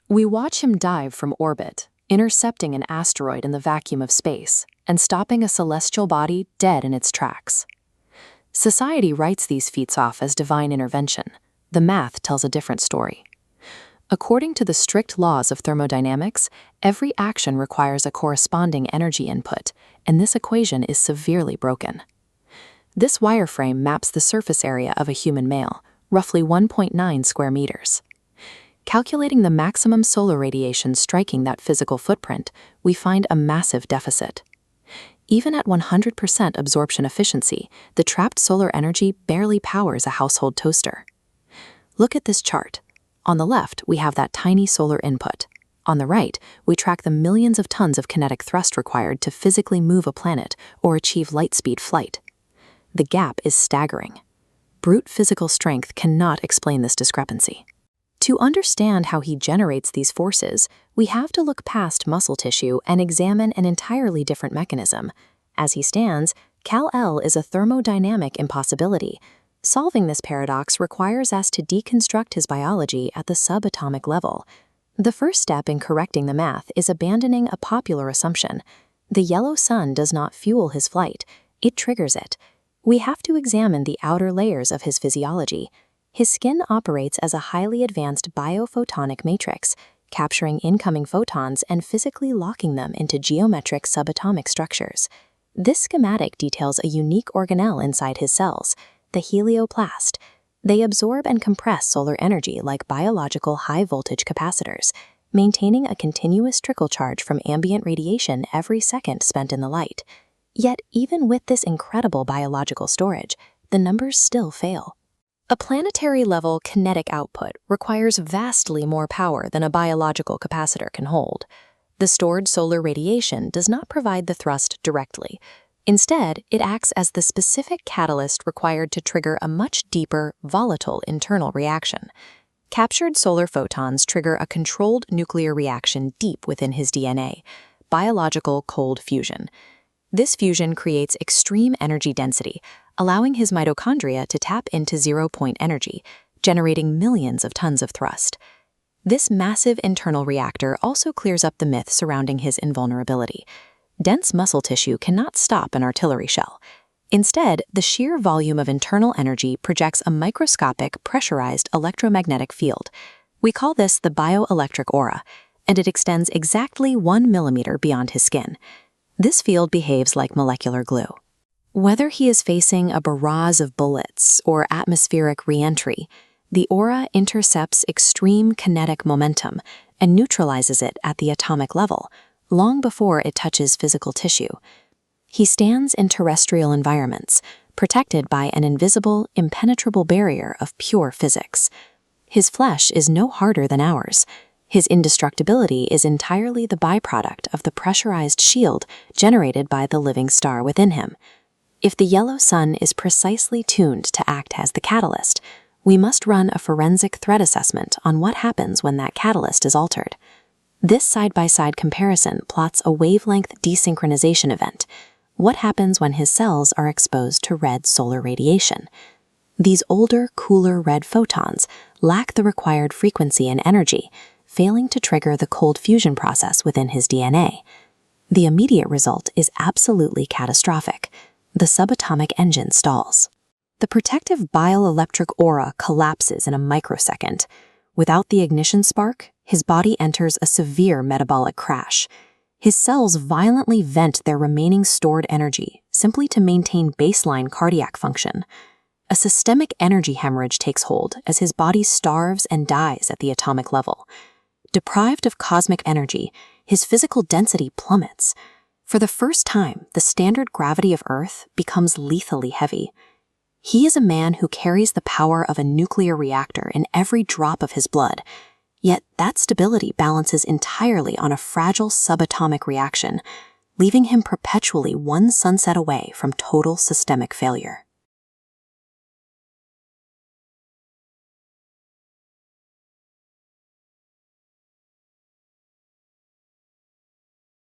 We watch him dive from orbit, intercepting an asteroid in the vacuum of space, and stopping a celestial body dead in its tracks. Society writes these feats off as divine intervention. The math tells a different story. According to the strict laws of thermodynamics, every action requires a corresponding energy input, and this equation is severely broken. This wireframe maps the surface area of a human male, roughly 1.9 square meters. Calculating the maximum solar radiation striking that physical footprint, we find a massive deficit. Even at 100% absorption efficiency, the trapped solar energy barely powers a household toaster. Look at this chart. On the left, we have that tiny solar input. On the right, we track the millions of tons of kinetic thrust required to physically move a planet or achieve light-speed flight. The gap is staggering. Brute physical strength cannot explain this discrepancy. To understand how he generates these forces, we have to look past muscle tissue and examine an entirely different mechanism. As he stands, Kal-El is a thermodynamic impossibility. Solving this paradox requires us to deconstruct his biology at the subatomic level. The first step in correcting the math is abandoning a popular assumption. The yellow sun does not fuel his flight, it triggers it. We have to examine the outer layers of his physiology. His skin operates as a highly advanced biophotonic matrix, capturing incoming photons and physically locking them into geometric subatomic structures. This schematic details a unique organelle inside his cells, the helioplast. They absorb and compress solar energy like biological high-voltage capacitors, maintaining a continuous trickle charge from ambient radiation every second spent in the light. Yet, even with this incredible biological storage, the numbers still fail. A planetary-level kinetic output requires vastly more power than a biological capacitor can hold. The stored solar radiation does not provide the thrust directly. Instead, it acts as the specific catalyst required to trigger a much deeper, volatile internal reaction. Captured solar photons trigger a controlled nuclear reaction deep within his DNA, biological cold fusion. This fusion creates extreme energy density, allowing his mitochondria to tap into zero-point energy, generating millions of tons of thrust. This massive internal reactor also clears up the myth surrounding his invulnerability. Dense muscle tissue cannot stop an artillery shell. Instead, the sheer volume of internal energy projects a microscopic, pressurized electromagnetic field. We call this the bioelectric aura, and it extends exactly 1 millimeter beyond his skin. This field behaves like molecular glue. Whether he is facing a barrage of bullets or atmospheric re-entry, the aura intercepts extreme kinetic momentum and neutralizes it at the atomic level, long before it touches physical tissue. He stands in terrestrial environments, protected by an invisible, impenetrable barrier of pure physics. His flesh is no harder than ours. His indestructibility is entirely the byproduct of the pressurized shield generated by the living star within him. If the yellow sun is precisely tuned to act as the catalyst, we must run a forensic threat assessment on what happens when that catalyst is altered. This side-by-side comparison plots a wavelength desynchronization event. What happens when his cells are exposed to red solar radiation? These older, cooler red photons lack the required frequency and energy, failing to trigger the cold fusion process within his DNA. The immediate result is absolutely catastrophic. The subatomic engine stalls. The protective bioelectric aura collapses in a microsecond. Without the ignition spark, his body enters a severe metabolic crash. His cells violently vent their remaining stored energy simply to maintain baseline cardiac function. A systemic energy hemorrhage takes hold as his body starves and dies at the atomic level. Deprived of cosmic energy, his physical density plummets. For the first time, the standard gravity of Earth becomes lethally heavy. He is a man who carries the power of a nuclear reactor in every drop of his blood, yet that stability balances entirely on a fragile subatomic reaction, leaving him perpetually one sunset away from total systemic failure.